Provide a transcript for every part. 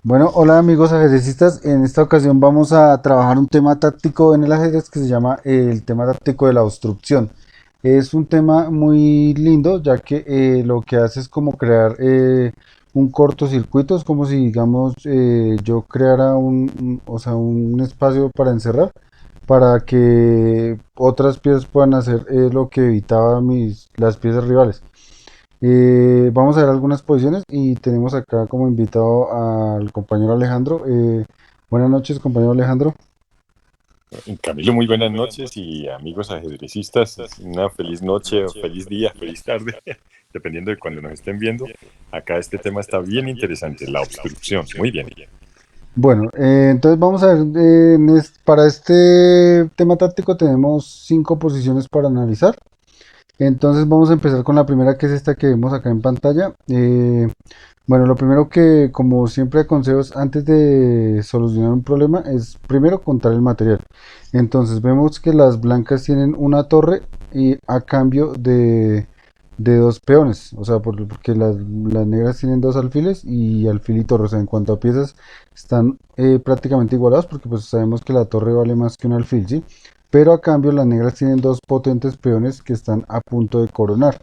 Bueno, hola amigos ajedrecistas. En esta ocasión vamos a trabajar un tema táctico en el ajedrez que se llama el tema táctico de la obstrucción. Es un tema muy lindo ya que lo que hace es como crear un cortocircuito. Es como si digamos yo creara o sea, un espacio para encerrar para que otras piezas puedan hacer lo que evitaba las piezas rivales. Vamos a ver algunas posiciones y tenemos acá como invitado al compañero Alejandro. Buenas noches, compañero Alejandro. Camilo, muy buenas noches y amigos ajedrecistas. Una feliz noche o feliz día, feliz tarde, dependiendo de cuando nos estén viendo. Acá este tema está bien interesante, la obstrucción. Muy bien. Bueno, entonces vamos a ver, para este tema táctico tenemos 5 posiciones para analizar. Entonces vamos a empezar con la primera, que es esta que vemos acá en pantalla. Bueno, lo primero que, como siempre aconsejo, antes de solucionar un problema, es primero contar el material. Entonces vemos que las blancas tienen una torre y a cambio de dos peones, o sea, porque las negras tienen dos alfiles y alfil y torre. O sea, en cuanto a piezas, están prácticamente igualados porque pues sabemos que la torre vale más que un alfil, ¿sí? Pero a cambio las negras tienen dos potentes peones que están a punto de coronar.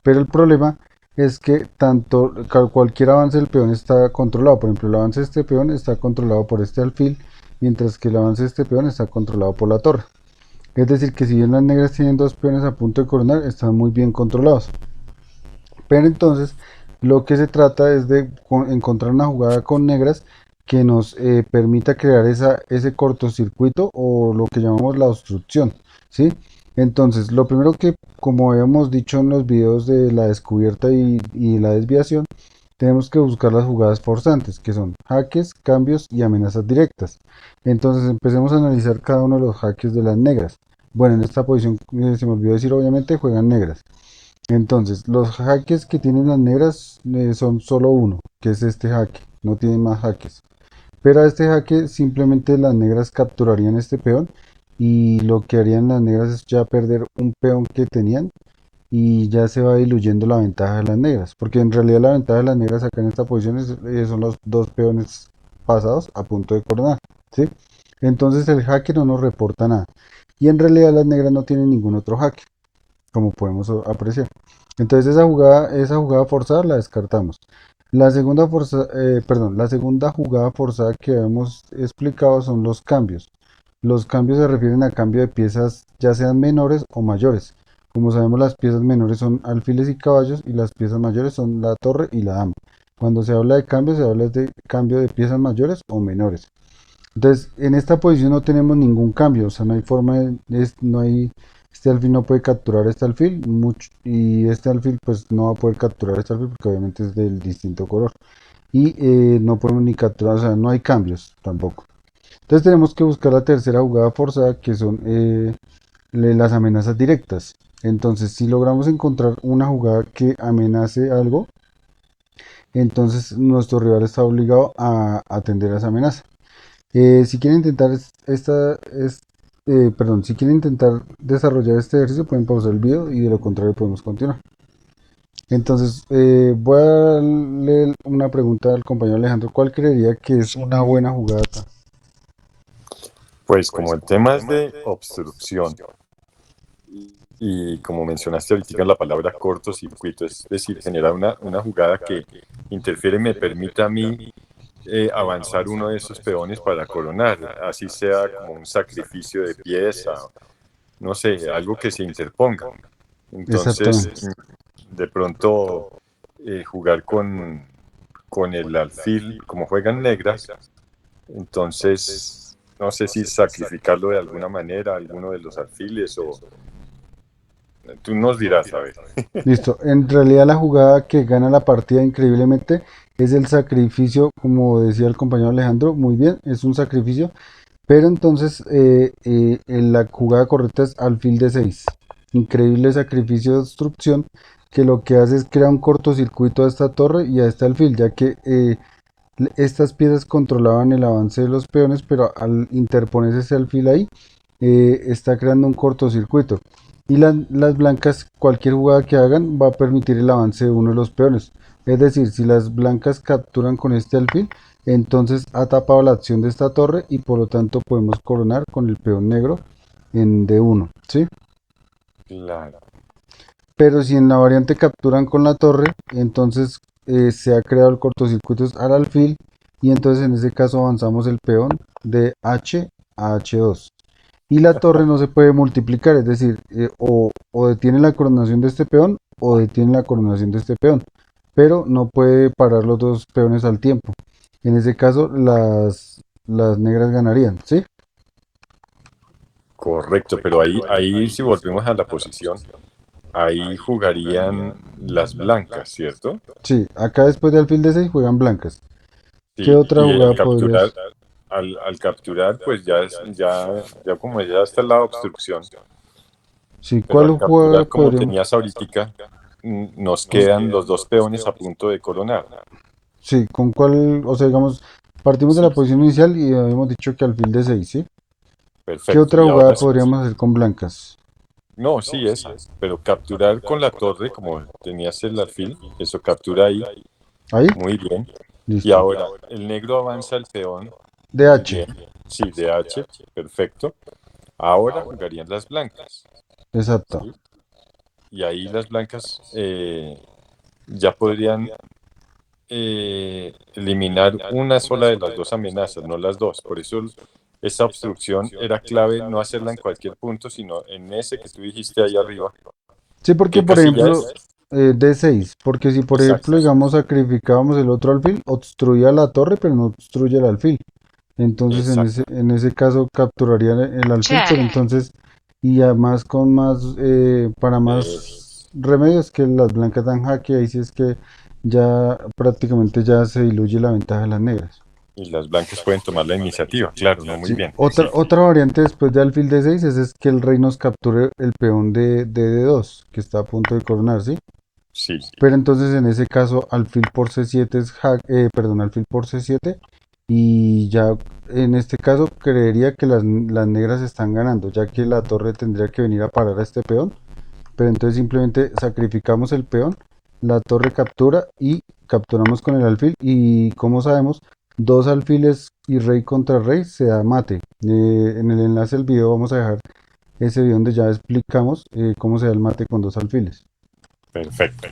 Pero el problema es que cualquier avance del peón está controlado. Por ejemplo, el avance de este peón está controlado por este alfil, mientras que el avance de este peón está controlado por la torre. Es decir, que si bien las negras tienen dos peones a punto de coronar, están muy bien controlados. Pero entonces lo que se trata es de encontrar una jugada con negras que nos permita crear ese cortocircuito o lo que llamamos la obstrucción, ¿sí? Entonces, lo primero que, como habíamos dicho en los videos de la descubierta y la desviación, tenemos que buscar las jugadas forzantes, que son jaques, cambios y amenazas directas. Entonces, empecemos a analizar cada uno de los jaques de las negras. Bueno, en esta posición, se me olvidó decir, obviamente juegan negras. Entonces, los jaques que tienen las negras son solo uno, que es este jaque, no tienen más jaques. Pero a este jaque simplemente las negras capturarían este peón y lo que harían las negras es ya perder un peón que tenían y ya se va diluyendo la ventaja de las negras, porque en realidad la ventaja de las negras acá en esta posición son los dos peones pasados a punto de coronar, ¿sí? Entonces el jaque no nos reporta nada y en realidad las negras no tienen ningún otro jaque, como podemos apreciar. Entonces esa jugada forzada la descartamos. La segunda jugada forzada que hemos explicado son los cambios. Los cambios se refieren a cambio de piezas ya sean menores o mayores. Como sabemos, las piezas menores son alfiles y caballos y las piezas mayores son la torre y la dama. Cuando se habla de cambio, se habla de cambio de piezas mayores o menores. Entonces, en esta posición no tenemos ningún cambio, o sea, no hay forma no hay, este alfil no puede capturar este alfil, y este alfil pues no va a poder capturar este alfil porque obviamente es del distinto color. Y no podemos ni capturar, o sea, no hay cambios tampoco. Entonces tenemos que buscar la tercera jugada forzada, que son las amenazas directas. Entonces, si logramos encontrar una jugada que amenace algo, entonces nuestro rival está obligado a atender a esa amenaza. Si quieren intentar si quieren intentar desarrollar este ejercicio, pueden pausar el video y de lo contrario podemos continuar. Entonces, voy a leer una pregunta al compañero Alejandro. ¿Cuál creería que es una buena jugada acá? Pues como el tema es de obstrucción y como mencionaste ahorita la palabra cortocircuito, es decir, generar una jugada que interfiere y me permita a mí avanzar uno de esos peones para coronar, así sea como un sacrificio de pieza, no sé, algo que se interponga. Entonces, Exactamente. de pronto, jugar con el alfil, como juegan negras, entonces, no sé si sacrificarlo de alguna manera, alguno de los alfiles, o tú nos dirás, a ver. Listo. En realidad la jugada que gana la partida increíblemente es el sacrificio, como decía el compañero Alejandro, muy bien, es un sacrificio, pero entonces la jugada correcta es alfil de 6. Increíble sacrificio de obstrucción que lo que hace es crear un cortocircuito a esta torre y a este alfil, ya que estas piezas controlaban el avance de los peones, pero al interponerse ese alfil ahí, está creando un cortocircuito. Y las blancas, cualquier jugada que hagan, va a permitir el avance de uno de los peones. Es decir, si las blancas capturan con este alfil, entonces ha tapado la acción de esta torre y por lo tanto podemos coronar con el peón negro en D1, ¿sí? Claro. Pero si en la variante capturan con la torre, entonces se ha creado el cortocircuito al alfil y entonces en ese caso avanzamos el peón de H a H2. Y la torre no se puede multiplicar, es decir, o detiene la coronación de este peón o detiene la coronación de este peón, pero no puede parar los dos peones al tiempo. En ese caso, las negras ganarían, ¿sí? Correcto, pero ahí si volvemos a la posición, ahí jugarían las blancas, ¿cierto? Sí, acá después de alfil de 6 juegan blancas. ¿Qué Sí, otra y jugada podrías? al capturar, pues ya como ya está la obstrucción, Sí, pero ¿cuál al jugada capturar, como podríamos? tenías ahorita, nos quedan los dos peones a punto de coronar. Sí, ¿con cuál? O sea, digamos, partimos de la Sí, posición inicial y habíamos dicho que alfil de 6, ¿sí? ¿Qué perfecto. otra Y jugada ahora, podríamos hacer con blancas? no, sí, esa, pero capturar con la torre, como tenías el alfil, eso captura ahí, Ahí, muy bien. Y listo. ahora, el negro avanza el peón, muy DH, bien. Sí, de H, perfecto. Ahora jugarían las blancas, exacto. ¿sí? Y ahí las blancas ya podrían eliminar una sola de las dos amenazas, no las dos. Por eso esa obstrucción era clave no hacerla en cualquier punto, sino en ese que tú dijiste ahí arriba. Sí, porque ¿Qué por casilla ejemplo, es? D6, porque si por ejemplo, Exacto, digamos, sacrificábamos el otro alfil, obstruía la torre, pero no obstruye el alfil. Entonces, exacto. en ese caso, capturaría el alfil, pero entonces, y además con más, para Eh, más remedios que las blancas dan jaque, ahí sí es que ya prácticamente ya se diluye la ventaja de las negras. y las blancas pueden tomar la iniciativa, claro, no, muy Sí, bien, otra, sí, otra variante después de alfil D6 es que el rey nos capture el peón de D2, que está a punto de coronar, ¿sí? sí, Pero entonces en ese caso alfil por C7 es perdón, alfil por C7 y ya en este caso creería que las negras están ganando, ya que la torre tendría que venir a parar a este peón, pero entonces simplemente sacrificamos el peón, la torre captura y capturamos con el alfil y como sabemos, dos alfiles y rey contra rey se da mate. En el enlace del video vamos a dejar ese video donde ya explicamos cómo se da el mate con dos alfiles. perfecto.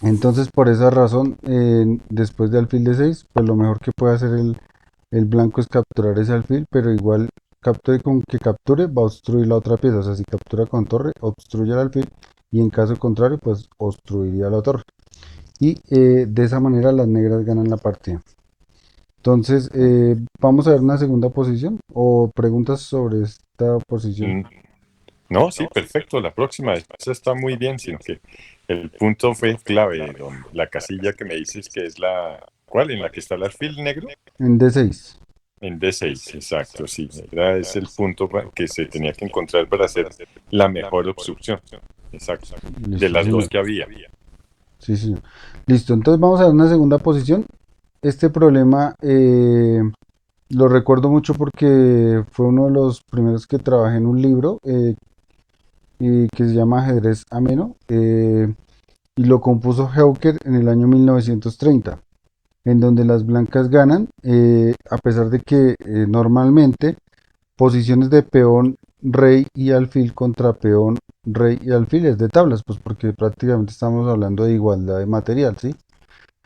Entonces, por esa razón, después de alfil de 6 pues lo mejor que puede hacer el blanco es capturar ese alfil, pero igual capture con que capture va a obstruir la otra pieza. O sea, si captura con torre, obstruye el alfil y en caso contrario, pues obstruiría la torre. Y de esa manera las negras ganan la partida. Entonces, vamos a ver una segunda posición o preguntas sobre esta posición. Mm, no, sí, perfecto, la próxima, esa está muy bien, sino que el punto fue clave, la casilla que me dices que es la, ¿cuál? ¿En la que está el alfil negro? En D6. En D6, exacto, sí, es el punto que se tenía que encontrar para hacer la mejor obstrucción, exacto, de Listo, sí, las dos señor. que había. Sí, señor. Listo, entonces vamos a ver una segunda posición. Este problema lo recuerdo mucho porque fue uno de los primeros que trabajé en un libro y que se llama Ajedrez Ameno y lo compuso Heuker en el año 1930, en donde las blancas ganan, a pesar de que normalmente posiciones de peón, rey y alfil contra peón, rey y alfil es de tablas, pues porque prácticamente estamos hablando de igualdad de material, ¿sí?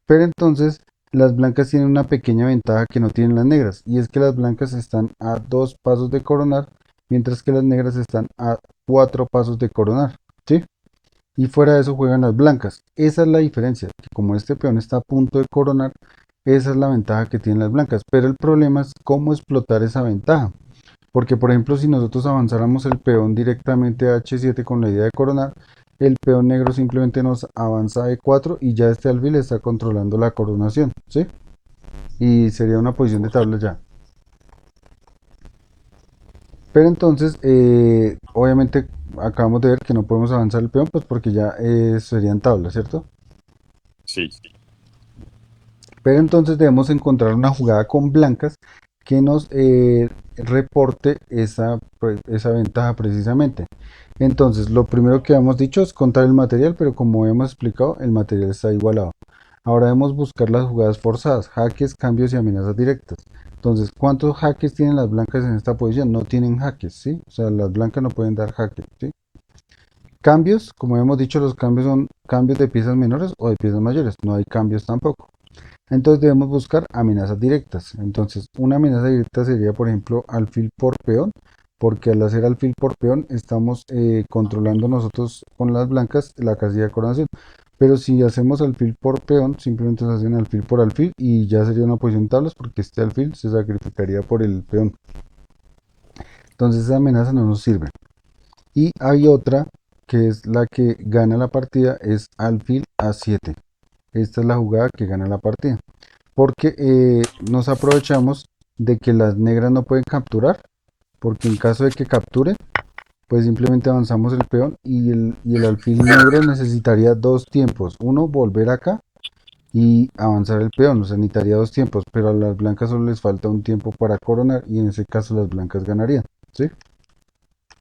Pero entonces las blancas tienen una pequeña ventaja que no tienen las negras, y es que las blancas están a 2 pasos de coronar, mientras que las negras están a 4 pasos de coronar, ¿sí? Y fuera de eso juegan las blancas. Esa es la diferencia, que como este peón está a punto de coronar, esa es la ventaja que tienen las blancas. Pero el problema es cómo explotar esa ventaja. Porque, por ejemplo, si nosotros avanzáramos el peón directamente a H7 con la idea de coronar, el peón negro simplemente nos avanza a E4 y ya este alfil está controlando la coronación, ¿sí? Y sería una posición de tabla ya. Pero entonces, obviamente, acabamos de ver que no podemos avanzar el peón, pues porque ya serían tablas, ¿cierto? Sí, Pero entonces debemos encontrar una jugada con blancas que nos reporte esa ventaja precisamente. Entonces, lo primero que hemos dicho es contar el material, pero como hemos explicado, el material está igualado. Ahora debemos buscar las jugadas forzadas, jaques, cambios y amenazas directas. Entonces, ¿cuántos jaques tienen las blancas en esta posición? No tienen jaques, ¿sí? O sea, las blancas no pueden dar jaque, ¿sí? Cambios, como hemos dicho, los cambios son cambios de piezas menores o de piezas mayores. No hay cambios tampoco. Entonces debemos buscar amenazas directas. Entonces, una amenaza directa sería, por ejemplo, alfil por peón, porque al hacer alfil por peón estamos controlando nosotros con las blancas la casilla de coronación. Pero si hacemos alfil por peón, simplemente se hacen alfil por alfil y ya sería una posición tablas porque este alfil se sacrificaría por el peón. Entonces esa amenaza no nos sirve. Y hay otra que es la que gana la partida, es alfil a7. Esta es la jugada que gana la partida porque nos aprovechamos de que las negras no pueden capturar, porque en caso de que capture, pues simplemente avanzamos el peón y el alfil negro necesitaría dos tiempos. Uno, volver acá y avanzar el peón, o sea, necesitaría dos tiempos, pero a las blancas solo les falta un tiempo para coronar y en ese caso las blancas ganarían, ¿sí?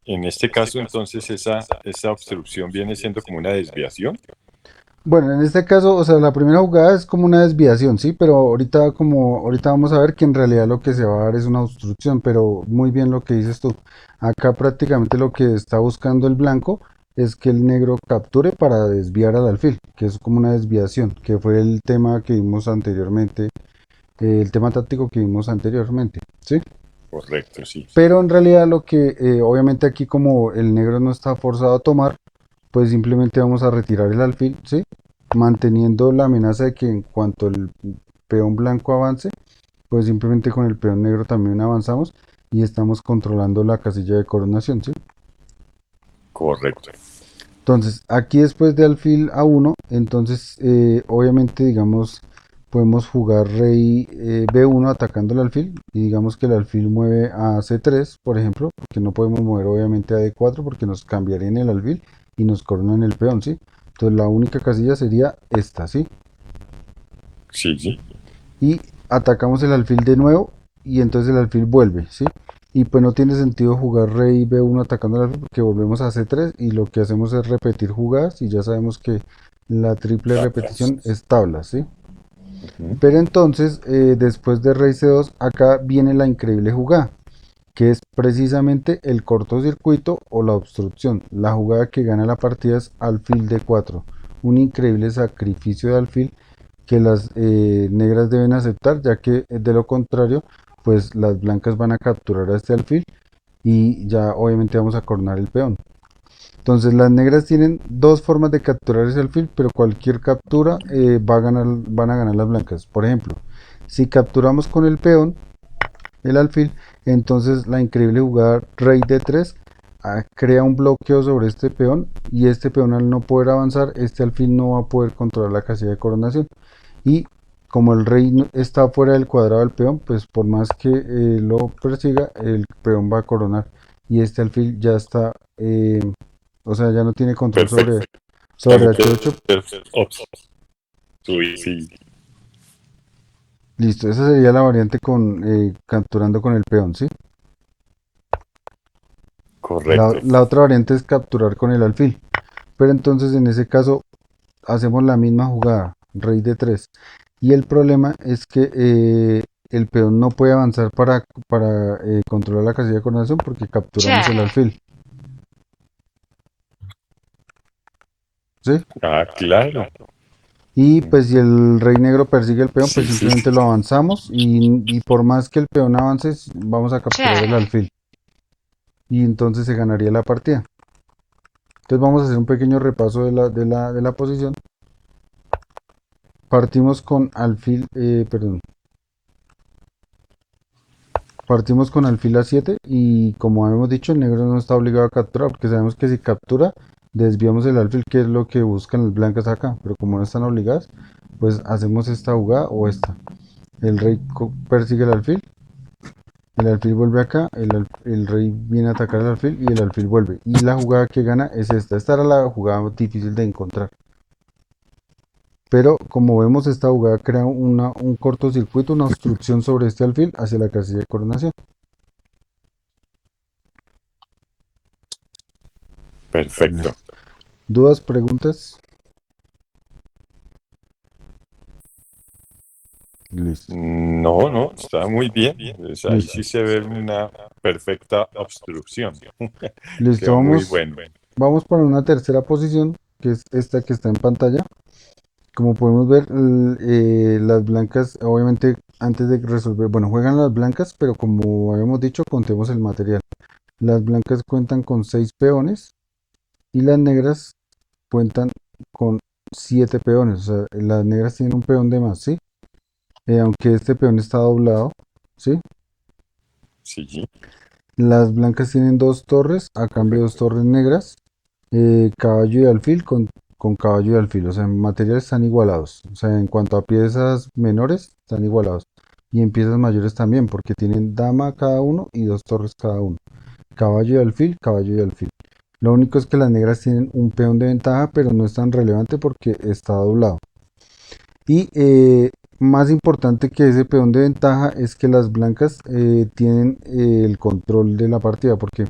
En este caso, entonces, esa obstrucción viene siendo como una desviación. Bueno, en este caso, o sea, la primera jugada es como una desviación, sí, pero ahorita vamos a ver que en realidad lo que se va a dar es una obstrucción, pero muy bien lo que dices tú. Acá prácticamente lo que está buscando el blanco es que el negro capture para desviar al alfil, que es como una desviación, que fue el tema que vimos anteriormente, el tema táctico que vimos anteriormente, ¿sí? Correcto, sí. Pero en realidad lo que, obviamente aquí como el negro no está forzado a tomar, pues simplemente vamos a retirar el alfil, ¿sí? Manteniendo la amenaza de que en cuanto el peón blanco avance, pues simplemente con el peón negro también avanzamos y estamos controlando la casilla de coronación, ¿sí? Correcto. Entonces, aquí después de alfil a1, entonces obviamente digamos podemos jugar rey b1 atacando el alfil y digamos que el alfil mueve a c3, por ejemplo, porque no podemos mover obviamente a d4 porque nos cambiaría en el alfil y nos coronan el peón, ¿sí? Entonces la única casilla sería esta, ¿sí? Sí, sí. Y atacamos el alfil de nuevo y entonces el alfil vuelve, ¿sí? Y pues no tiene sentido jugar rey b1 atacando el alfil porque volvemos a c3 y lo que hacemos es repetir jugadas y ya sabemos que la triple Tablas. repetición es tablas, ¿sí? Ujú. Pero entonces, después de rey c2, acá viene la increíble jugada, que es precisamente el cortocircuito o la obstrucción. La jugada que gana la partida es alfil d4, un increíble sacrificio de alfil que las negras deben aceptar, ya que de lo contrario, pues las blancas van a capturar a este alfil y ya obviamente vamos a coronar el peón. Entonces las negras tienen dos formas de capturar ese alfil, pero cualquier captura van a ganar las blancas. Por ejemplo, si capturamos con el peón, el alfil, entonces la increíble jugada rey d3 crea un bloqueo sobre este peón y este peón al no poder avanzar, este alfil no va a poder controlar la casilla de coronación. Y como el rey está fuera del cuadrado del peón, pues por más que lo persiga, el peón va a coronar. Y este alfil ya está, o sea, ya no tiene control sobre, sobre Perfectamente h8. obstruir, sí. Listo, esa sería la variante con capturando con el peón, ¿sí? La, Correcto. la otra variante es capturar con el alfil. Pero entonces en ese caso hacemos la misma jugada, rey de 3. Y el problema es que el peón no puede avanzar para controlar la casilla de coronación porque capturamos el alfil. ¿Sí? Ah, claro. Y pues si el rey negro persigue el peón, pues Sí, sí. simplemente lo avanzamos y por más que el peón avance, vamos a capturar el alfil. Y entonces se ganaría la partida. Entonces vamos a hacer un pequeño repaso de la posición. Partimos con alfil, perdón, partimos con alfil a7 y como hemos dicho, el negro no está obligado a capturar porque sabemos que si captura, desviamos el alfil, que es lo que buscan las blancas acá. Pero como no están obligadas, pues hacemos esta jugada o esta. El rey persigue el alfil vuelve acá, el rey viene a atacar el alfil y el alfil vuelve. Y la jugada que gana es esta. Esta era la jugada difícil de encontrar. Pero como vemos, esta jugada crea un cortocircuito, una obstrucción sobre este alfil hacia la casilla de coronación. Perfecto. ¿Dudas, preguntas? Listo. No, no, está muy bien. O sea, ahí Listo. sí se ve una perfecta obstrucción. Listo, Quedó muy vamos, bueno. vamos para una tercera posición, que es esta que está en pantalla. Como podemos ver, las blancas, obviamente, antes de resolver, bueno, juegan las blancas, pero como habíamos dicho, contemos el material. Las blancas cuentan con 6 peones y las negras cuentan con 7 peones. O sea, las negras tienen un peón de más, ¿sí? Aunque este peón está doblado, ¿sí? Sí, Las blancas tienen 2 torres, a cambio de 2 correcto. torres negras, caballo y alfil con caballo y alfil. O sea, en material están igualados. O sea, en cuanto a piezas menores, están igualados. Y en piezas mayores también, porque tienen dama cada uno y 2 torres cada uno. Caballo y alfil, caballo y alfil. Lo único es que las negras tienen un peón de ventaja, pero no es tan relevante porque está doblado. Y más importante que ese peón de ventaja es que las blancas tienen el control de la partida, porque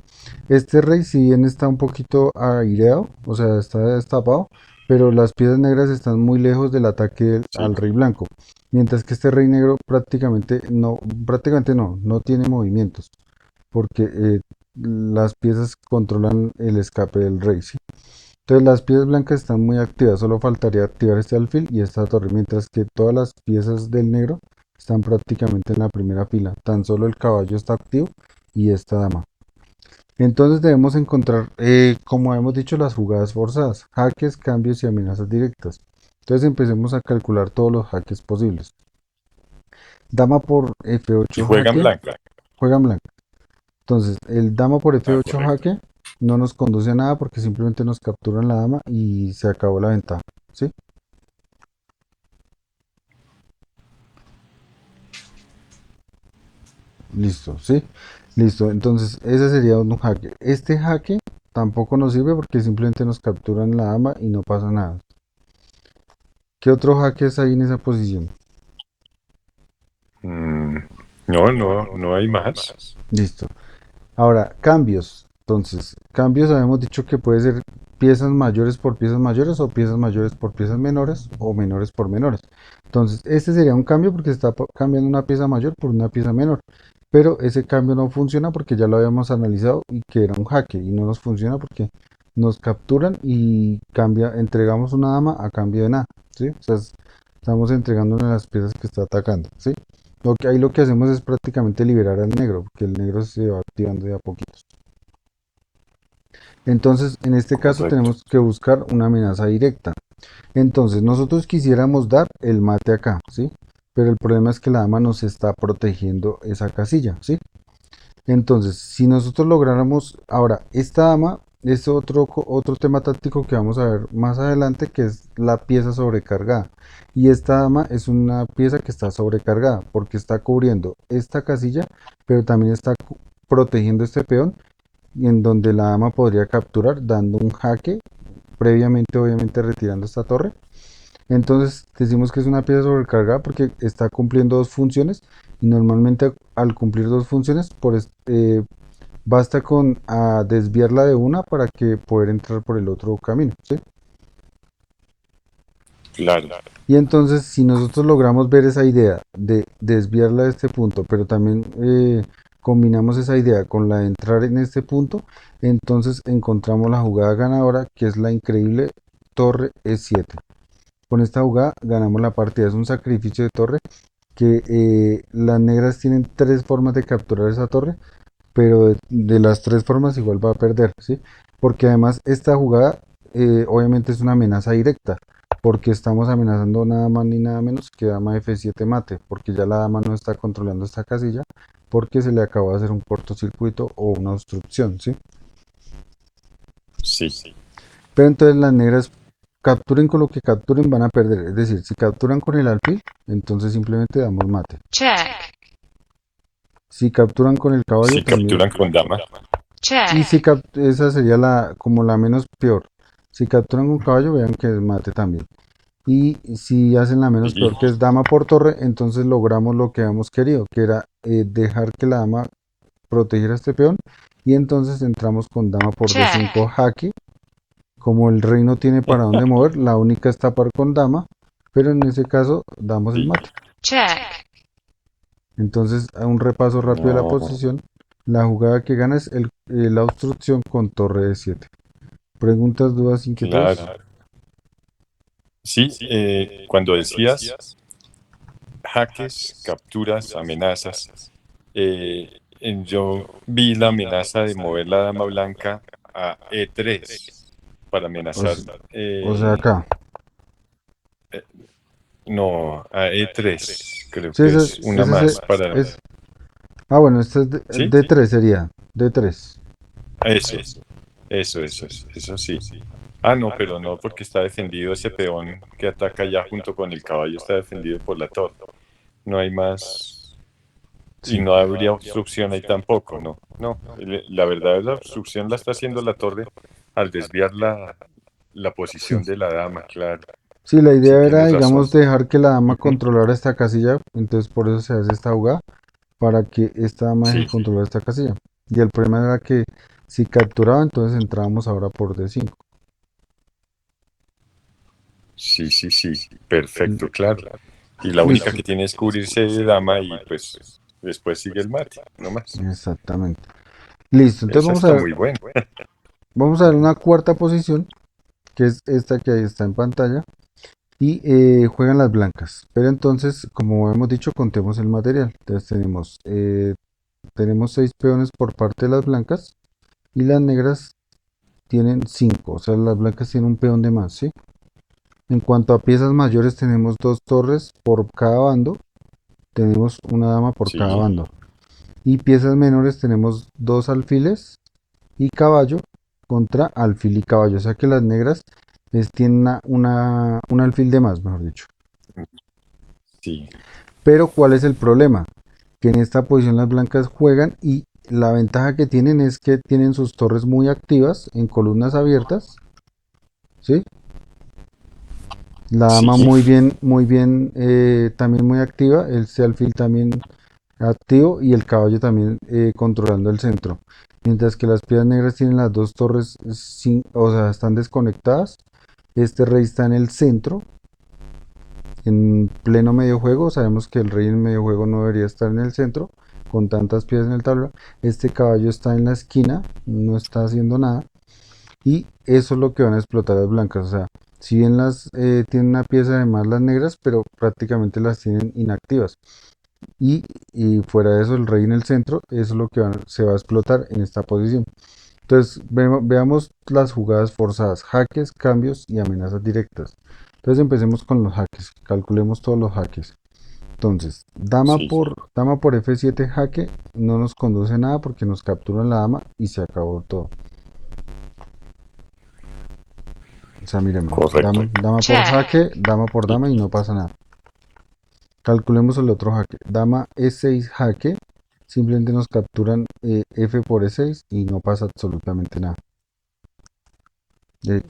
este rey si bien está un poquito aireado, o sea, está destapado, pero las piezas negras están muy lejos del ataque Sí, al rey blanco, mientras que este rey negro prácticamente no tiene movimientos, porque las piezas controlan el escape del rey, ¿sí? Entonces las piezas blancas están muy activas, solo faltaría activar este alfil y esta torre, mientras que todas las piezas del negro están prácticamente en la primera fila. Tan solo el caballo está activo y esta dama. Entonces debemos encontrar, como hemos dicho, las jugadas forzadas, jaques, cambios y amenazas directas. Entonces empecemos a calcular todos los jaques posibles. Dama por y F8 juegan jaque, blanca. juegan blanco. Entonces el dama por Ah, F8 correcto. jaque no nos conduce a nada porque simplemente nos capturan la dama y se acabó la ventaja. ¿Sí? Listo, ¿sí? Listo, entonces ese sería un jaque. Este jaque tampoco nos sirve porque simplemente nos capturan la dama y no pasa nada. ¿Qué otro jaque es ahí en esa posición? Mm, no, no, no hay más. Listo. Ahora, cambios. Entonces, cambios habíamos dicho que puede ser piezas mayores por piezas mayores o piezas mayores por piezas menores o menores por menores. Entonces, este sería un cambio porque se está cambiando una pieza mayor por una pieza menor. Pero ese cambio no funciona porque ya lo habíamos analizado y que era un jaque y no nos funciona porque nos capturan y entregamos una dama a cambio de nada, ¿sí? O sea, estamos entregando una de las piezas que está atacando, ¿sí? Ahí lo que hacemos es prácticamente liberar al negro, porque el negro se va activando de a poquitos. Entonces, en este caso Correcto. tenemos que buscar una amenaza directa. Entonces, nosotros quisiéramos dar el mate acá, ¿sí? Pero el problema es que la dama nos está protegiendo esa casilla, ¿sí? Entonces, si nosotros lográramos, ahora, esta dama es otro tema táctico que vamos a ver más adelante, que es la pieza sobrecargada. Y esta dama es una pieza que está sobrecargada, porque está cubriendo esta casilla, pero también está protegiendo este peón, y en donde la dama podría capturar dando un jaque, previamente obviamente retirando esta torre. Entonces decimos que es una pieza sobrecargada porque está cumpliendo dos funciones y normalmente al cumplir dos funciones basta con desviarla de una para que poder entrar por el otro camino, ¿sí? Claro. Y entonces si nosotros logramos ver esa idea de desviarla de este punto, pero también combinamos esa idea con la de entrar en este punto, entonces encontramos la jugada ganadora que es la increíble torre E7. Con esta jugada ganamos la partida, es un sacrificio de torre que las negras tienen tres formas de capturar esa torre, pero de las tres formas igual va a perder, ¿sí? Porque además esta jugada obviamente es una amenaza directa, porque estamos amenazando nada más ni nada menos que dama F7 mate, porque ya la dama no está controlando esta casilla, porque se le acabó de hacer un cortocircuito o una obstrucción, ¿sí? Sí. Pero entonces las negras capturen con lo que capturen van a perder, es decir, si capturan con el alfil, entonces simplemente damos mate. Check. Si capturan con el caballo Si también. capturan con dama. Y si Check. esa sería como la menos peor. Si capturan con caballo, vean que es mate también. Y si hacen la menos Sí. peor, que es dama por torre, entonces logramos lo que habíamos querido, que era dejar que la dama protegiera este peón. Y entonces entramos con dama por D5 Check. jaque. Como el rey no tiene para dónde mover, la única es tapar con dama, pero en ese caso damos el Sí. mate. Check. Entonces, a un repaso rápido de la No, posición, la jugada que gana es la obstrucción con torre de 7. Preguntas, dudas, inquietudes. claro. Sí, cuando decías jaques, capturas, amenazas, yo vi la amenaza de mover la dama blanca a E3 para O, amenazar, s- o sea, eh, acá. eh, no, a E3, creo Sí, que es una más para, es. Ah, bueno, este es ¿sí? D3 sería. D3. Eso, eso sí. Ah, no, pero no porque está defendido ese peón que ataca ya junto con el caballo, está defendido por la torre. No hay más. Y Sí. no habría obstrucción ahí tampoco, ¿no? No, la verdad la obstrucción la está haciendo la torre al desviar la Sí. posición de la dama, claro. Sí, la Sí, idea era, tienes razón. digamos, dejar que la dama Ujú. controlara esta casilla. Entonces, por eso se hace esta jugada, para que esta dama deje Sí, controlar esta casilla. Y el problema era que si capturaba, entonces entrábamos ahora por D5. sí. Perfecto, claro. Y la única Listo. que tiene es cubrirse de dama y pues después sigue el mate, no más. Exactamente. Listo. Entonces Esa está muy buena. vamos a ver una cuarta posición, que es esta que ahí está en pantalla. Y juegan las blancas. Pero entonces, como hemos dicho, contemos el material. Entonces tenemos 6 peones por parte de las blancas y las negras tienen 5. O sea, las blancas tienen un peón de más, ¿sí? En cuanto a piezas mayores, tenemos 2 torres por cada bando. Tenemos una dama por cada Sí, bando. Y piezas menores tenemos 2 alfiles y caballo contra alfil y caballo. O sea que las negras tienen un alfil de más, mejor dicho. sí, Pero ¿cuál es el problema? Que en esta posición las blancas juegan y la ventaja que tienen es que tienen sus torres muy activas en columnas abiertas, ¿sí? La dama sí, muy bien, también muy activa, el alfil también activo y el caballo también controlando el centro. Mientras que las piedras negras tienen las dos torres, o sea, están desconectadas. Este rey está en el centro, en pleno medio juego. Sabemos que el rey en medio juego no debería estar en el centro, con tantas piezas en el tablero. Este caballo está en la esquina, no está haciendo nada. Y eso es lo que van a explotar las blancas. O sea, si bien tienen una pieza de más las negras, pero prácticamente las tienen inactivas. Y fuera de eso, el rey en el centro, eso es lo que se va a explotar en esta posición. Entonces, veamos las jugadas forzadas, jaques, cambios y amenazas directas. Entonces, empecemos con los jaques, calculemos todos los jaques. Entonces, sí. dama por F7 jaque no nos conduce a nada porque nos capturan la dama y se acabó todo. O sea, miremos, Correcto. dama por Check. jaque, dama por Y, dama y no pasa nada. Calculemos el otro jaque. Dama E6 jaque, simplemente nos capturan F por E6 y no pasa absolutamente nada.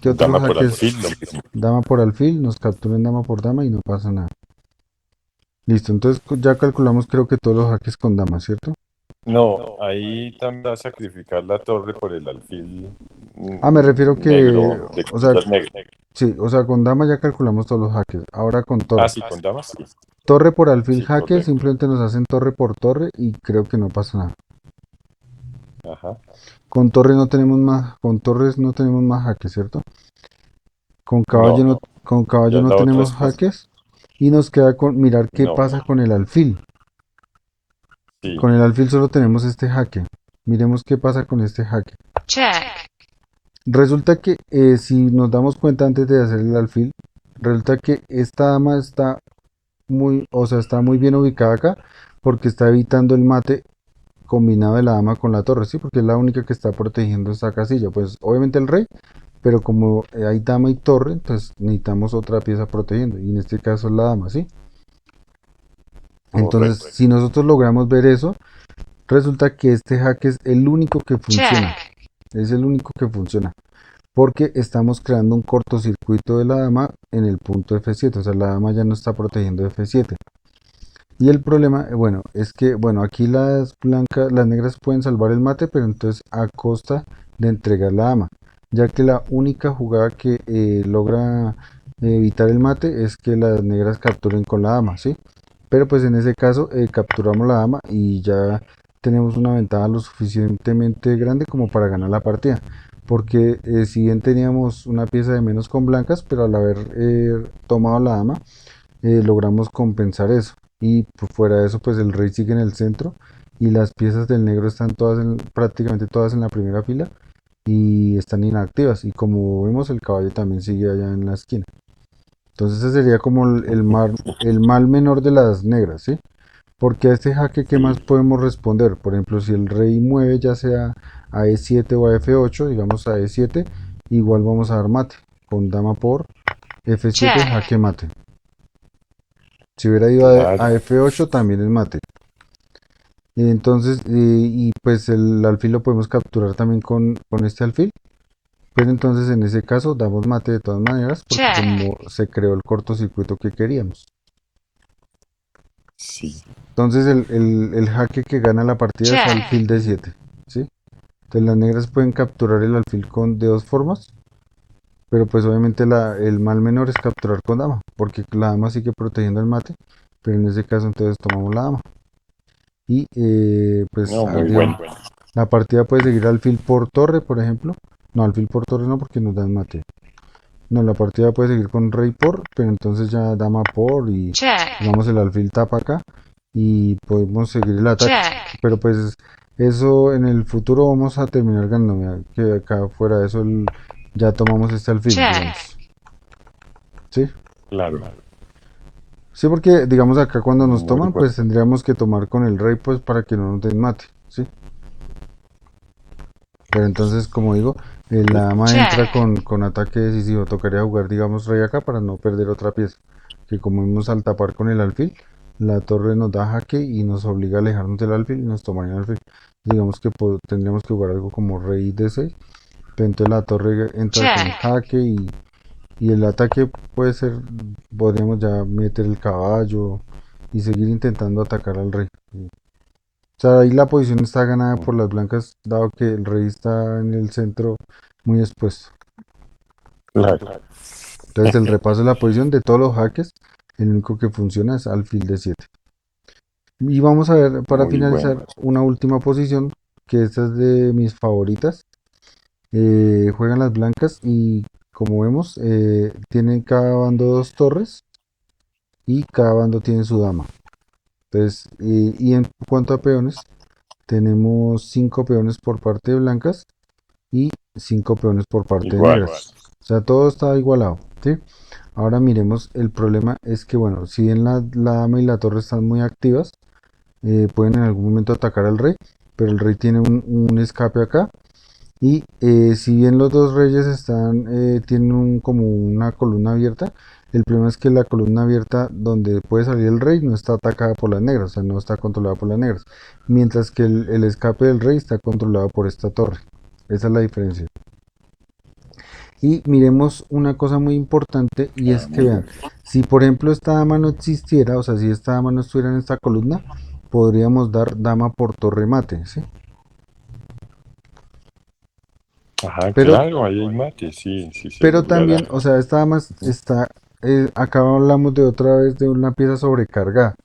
¿Qué otros dama por jaques? alfil, lo mismo. Dama por alfil, nos capturan dama por dama y no pasa nada. Listo, entonces ya calculamos creo que todos los jaques con dama, ¿cierto? No, ahí también va a sacrificar la torre por el alfil Ah, me refiero que, negro, de o sea, capturas negras. sí, o sea, con dama ya calculamos todos los jaques. Ahora con Ah, torre. sí, con damas, sí. Torre por alfil Sí, jaque, correcto. simplemente nos hacen torre por torre y creo que no pasa nada. Ajá. Con torre no tenemos más, con torres no tenemos más jaques, ¿cierto? No, Con caballo ya no la otra tenemos es con. jaques y nos queda con mirar qué No, pasa con el alfil. sí. Con el alfil solo tenemos este jaque. Miremos qué pasa con este jaque. Check. Resulta que si nos damos cuenta antes de hacer el alfil, resulta que esta dama está o sea, está muy bien ubicada acá porque está evitando el mate combinado de la dama con la torre, ¿sí? Porque es la única que está protegiendo esta casilla. Pues obviamente el rey, pero como hay dama y torre, entonces necesitamos otra pieza protegiendo. Y en este caso es la dama, ¿sí? Entonces, Correcto. si nosotros logramos ver eso, resulta que este jaque es el único que funciona. Check. Es el único que funciona. Porque estamos creando un cortocircuito de la dama en el punto F7. O sea, la dama ya no está protegiendo F7. Y el problema, bueno, es que, bueno, aquí las negras pueden salvar el mate, pero entonces a costa de entregar la dama, ya que la única jugada que logra evitar el mate es que las negras capturen con la dama, ¿sí? Pero pues en ese caso capturamos la dama y ya tenemos una ventaja lo suficientemente grande como para ganar la partida. Porque si bien teníamos una pieza de menos con blancas, pero al haber tomado la dama, logramos compensar eso. Y pues, fuera de eso, pues el rey sigue en el centro y las piezas del negro están prácticamente todas en la primera fila y están inactivas. Y como vemos, el caballo también sigue allá en la esquina. Entonces ese sería como el mal menor de las negras, ¿sí? Porque a este jaque, ¿qué más Sí, podemos responder? Por ejemplo, si el rey mueve ya sea a E7 o a F8, digamos a E7, igual vamos a dar mate, con dama por F7, jaque mate. Si hubiera ido claro. a F8 también es mate. Y entonces, y pues el alfil lo podemos capturar también con este alfil. Pero entonces en ese caso damos mate de todas maneras porque como se creó el cortocircuito que queríamos. Sí, Entonces el jaque que gana la partida es alfil de 7, ¿sí? Entonces las negras pueden capturar el alfil de dos formas, pero pues obviamente el mal menor es capturar con dama, porque la dama sigue protegiendo el mate, pero en ese caso entonces tomamos la dama. Y pues no, muy digamos, bueno. la partida puede seguir alfil por torre, por ejemplo. No, alfil por torre no, porque nos dan mate. No, la partida puede seguir con rey por, pero entonces ya dama por y digamos el alfil tapa acá y podemos seguir el ataque. Pero pues eso en el futuro vamos a terminar ganando. Mira, que acá fuera de eso ya tomamos este alfil, digamos. ¿Sí? Claro, Sí, porque digamos acá cuando nos muy toman, bueno. pues tendríamos que tomar con el rey pues para que no nos den mate. ¿Sí? Pero entonces, como digo, la dama entra con ataque decisivo. Tocaría jugar, digamos, rey acá para no perder otra pieza. Que como vimos al tapar con el alfil, la torre nos da jaque y nos obliga a alejarnos del alfil y nos tomaría el alfil. Digamos que tendríamos que jugar algo como rey d6. Pero entonces la torre entra con jaque y el ataque puede ser, podríamos ya meter el caballo y seguir intentando atacar al rey. O sea, ahí la posición está ganada por las blancas, dado que el rey está en el centro muy expuesto. Claro, Entonces, el repaso de la posición de todos los jaques, el único que funciona es alfil de 7. Y vamos a ver, para muy bueno. finalizar, una última posición, que esta es de mis favoritas. Juegan las blancas y, como vemos, tienen cada bando dos torres y cada bando tiene su dama. Entonces, y en cuanto a peones, tenemos 5 peones por parte de blancas y 5 peones por parte de Igual. negras. O sea, todo está igualado, ¿sí? Ahora miremos, el problema es que, bueno, si bien la dama y la torre están muy activas, pueden en algún momento atacar al rey, pero el rey tiene un escape acá. Y si bien los dos reyes tienen como una columna abierta, el problema es que la columna abierta donde puede salir el rey no está atacada por las negras, o sea, no está controlada por las negras, mientras que el escape del rey está controlado por esta torre. Esa es la diferencia. Y miremos una cosa muy importante y es Ah, que muy vean, bueno. si por ejemplo esta dama no existiera, o sea, si esta dama no estuviera en esta columna, podríamos dar dama por torre mate, ¿sí? Ajá, Pero, claro, ahí hay mate, sí, sí se pero logrará. también, o sea, esta dama está, acá hablamos de otra vez de una pieza sobrecargada.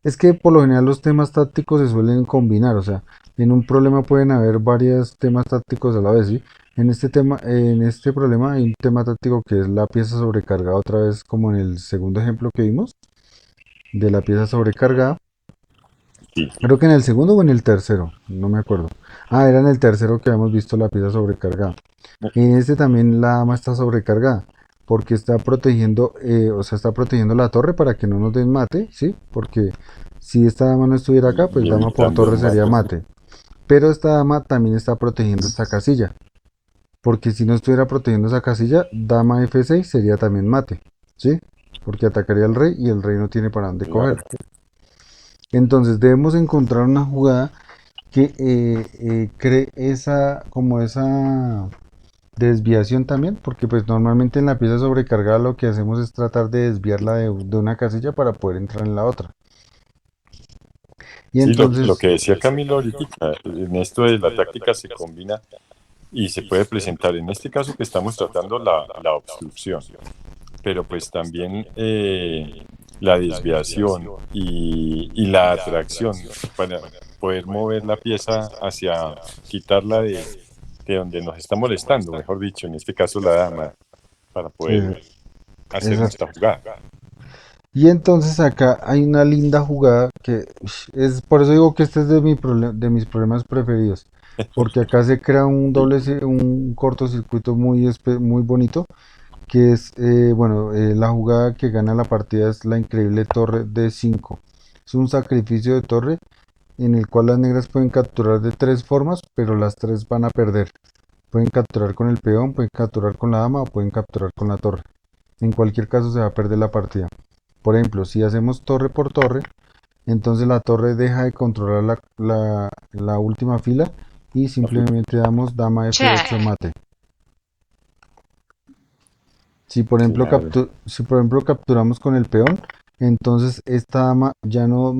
Es que por lo general los temas tácticos se suelen combinar, o sea, en un problema pueden haber varios temas tácticos a la vez, ¿sí? En este problema hay un tema táctico que es la pieza sobrecargada otra vez, como en el segundo ejemplo que vimos, de la pieza sobrecargada. Sí, Creo que en el segundo o en el tercero, no me acuerdo. Ah, era en el tercero que habíamos visto la pieza sobrecargada. En este también la dama está sobrecargada, porque está protegiendo, o sea, está protegiendo la torre para que no nos den mate, ¿sí? Porque si esta dama no estuviera acá, pues y dama por evitando el torre sería mate. mate. Pero esta dama también está protegiendo esta casilla, porque si no estuviera protegiendo esa casilla, dama F6 sería también mate, ¿sí? Porque atacaría al rey y el rey no tiene para dónde coger. Claro. Entonces debemos encontrar una jugada que cree esa desviación también, porque pues normalmente en la pieza sobrecargada lo que hacemos es tratar de desviarla de una casilla para poder entrar en la otra. Y Sí, lo entonces, que decía Camilo ahorita, en esto de la táctica se combina y se puede presentar, en este caso que estamos tratando, la obstrucción, pero pues también la desviación y la atracción para poder mover la pieza hacia quitarla de donde nos está molestando, mejor dicho, en este caso la dama, para poder Eh, hacer exacto. nuestra jugada. Y entonces acá hay una linda jugada que es, por eso digo que este es de mis problemas preferidos, porque acá se crea un Sí, un cortocircuito muy bonito, que es, bueno, la jugada que gana la partida es la increíble torre de 5. Es un sacrificio de torre en el cual las negras pueden capturar de tres formas, pero las tres van a perder. Pueden capturar con el peón, pueden capturar con la dama o pueden capturar con la torre. En cualquier caso se va a perder la partida. Por ejemplo, si hacemos torre por torre, entonces la torre deja de controlar la última fila y la fila. simplemente damos dama F8 Check. mate. Claro. Si por ejemplo capturamos con el peón, entonces esta dama ya no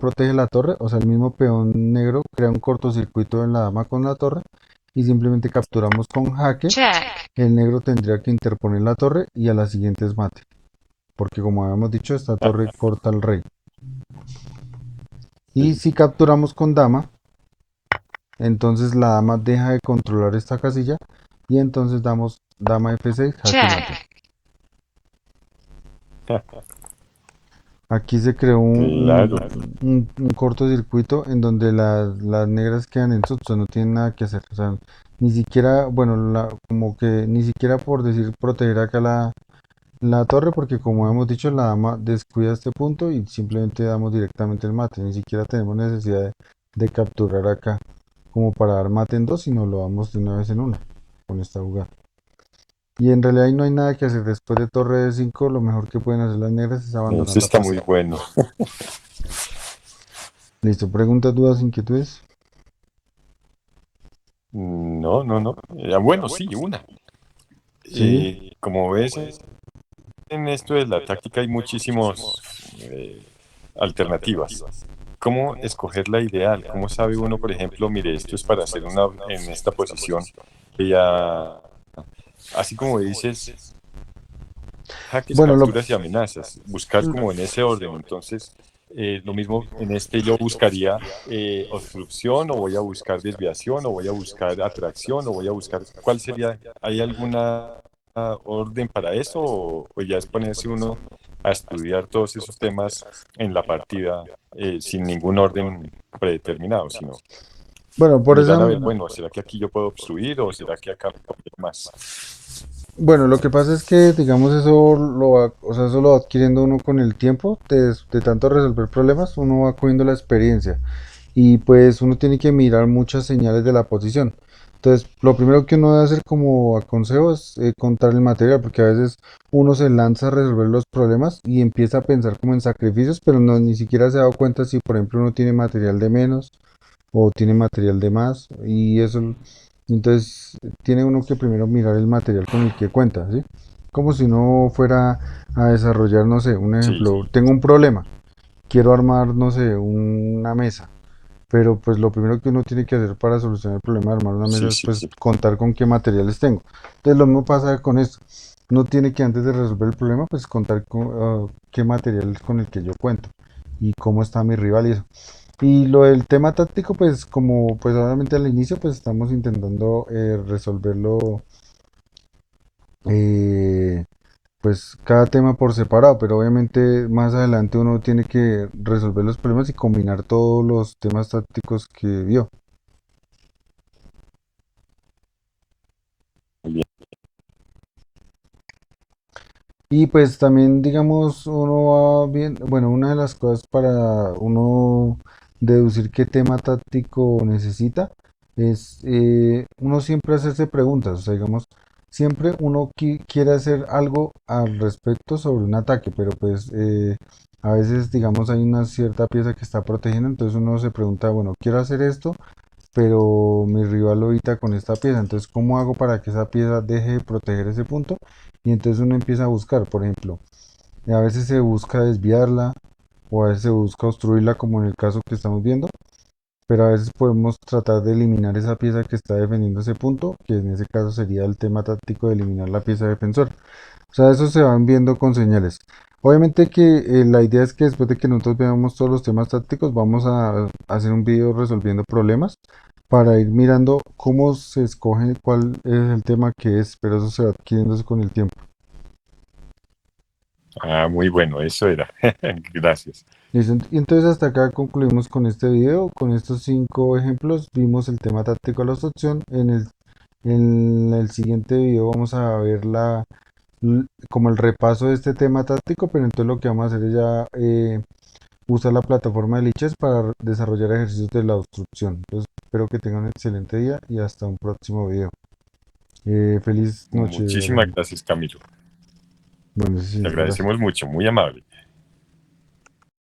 protege la torre, o sea, el mismo peón negro crea un cortocircuito en la dama con la torre y simplemente capturamos con jaque. Check. El negro tendría que interponer la torre y a la siguiente es mate, porque como habíamos dicho, esta Ah, torre corta al rey. Y sí. si capturamos con dama, entonces la dama deja de controlar esta casilla y entonces damos dama F6, jaque mate. Check. Aquí se creó Claro. un cortocircuito en donde las negras quedan en subso, no tienen nada que hacer. O sea, ni siquiera, bueno, como que ni siquiera por decir proteger acá la torre, porque como hemos dicho, la dama descuida este punto y simplemente damos directamente el mate. Ni siquiera tenemos necesidad de capturar acá como para dar mate en dos, sino lo damos de una vez en una con esta jugada. Y en realidad ahí no hay nada que hacer. Después de torre de 5 lo mejor que pueden hacer las negras es abandonar Eso la está muy partida. bueno. Listo, preguntas, dudas, inquietudes. No, no, no. Bueno, sí, una. Sí. Como ves, en esto de la táctica hay muchísimos alternativas. ¿Cómo escoger la ideal? ¿Cómo sabe uno, por ejemplo, mire, esto es para hacer una en esta posición que ya, así como dices, jaques, Bueno, capturas y amenazas, buscar como en ese orden. Entonces, lo mismo en este yo buscaría obstrucción o voy a buscar desviación o voy a buscar atracción o voy a buscar, ¿cuál sería? ¿Hay alguna orden para eso o ya es ponerse uno a estudiar todos esos temas en la partida sin ningún orden predeterminado, sino bueno, por mirar a eso, ver, bueno, ¿será que aquí yo puedo obstruir o será que acá me conviene más? bueno, lo que pasa es que, digamos, o sea, eso lo va adquiriendo uno con el tiempo, de tanto resolver problemas, uno va cogiendo la experiencia y pues uno tiene que mirar muchas señales de la posición. Entonces, lo primero que uno debe hacer como aconsejo es contar el material, porque a veces uno se lanza a resolver los problemas y empieza a pensar como en sacrificios, pero no ni siquiera se ha dado cuenta si, por ejemplo, uno tiene material de menos o tiene material de más y eso, entonces tiene uno que primero mirar el material con el que cuenta, ¿sí? Como si uno fuera a desarrollar, no sé, un Sí, ejemplo, tengo un problema, quiero armar, no sé, una mesa, pero pues lo primero que uno tiene que hacer para solucionar el problema de armar una mesa sí, es sí, pues sí. contar con qué materiales tengo. Entonces lo mismo pasa con esto. Uno tiene que antes de resolver el problema pues contar con qué material es con el que yo cuento y cómo está mi rival y eso. Y lo del tema táctico pues como pues obviamente al inicio pues estamos intentando resolverlo eh, pues cada tema por separado, pero obviamente más adelante uno tiene que resolver los problemas y combinar todos los temas tácticos que vio. Muy bien. Y pues también, digamos, uno va bien, bueno, una de las cosas para uno deducir qué tema táctico necesita es uno siempre hacerse preguntas, o sea, digamos, siempre uno quiere hacer algo al respecto sobre un ataque, pero pues a veces, digamos, hay una cierta pieza que está protegiendo, entonces uno se pregunta, bueno, quiero hacer esto, pero mi rival lo evita con esta pieza. Entonces, ¿cómo hago para que esa pieza deje de proteger ese punto? Y entonces uno empieza a buscar, por ejemplo, a veces se busca desviarla o a veces se busca obstruirla, como en el caso que estamos viendo, pero a veces podemos tratar de eliminar esa pieza que está defendiendo ese punto, que en ese caso sería el tema táctico de eliminar la pieza defensora. O sea, eso se van viendo con señales. Obviamente que la idea es que después de que nosotros veamos todos los temas tácticos, vamos a hacer un video resolviendo problemas para ir mirando cómo se escoge cuál es el tema que es, pero eso se va adquiriendo con el tiempo. Ah, muy bueno, eso era. Gracias. Listo, y entonces hasta acá concluimos con este video, con estos 5 ejemplos, vimos el tema táctico a la opción. En el siguiente video vamos a ver como el repaso de este tema táctico, pero entonces lo que vamos a hacer es ya usar la plataforma de Lichess para desarrollar ejercicios de la obstrucción. Entonces espero que tengan un excelente día y hasta un próximo video. Feliz noche, Muchísimas Alejandro. gracias, Camilo. Bueno, sí, Te gracias. agradecemos mucho, muy amable.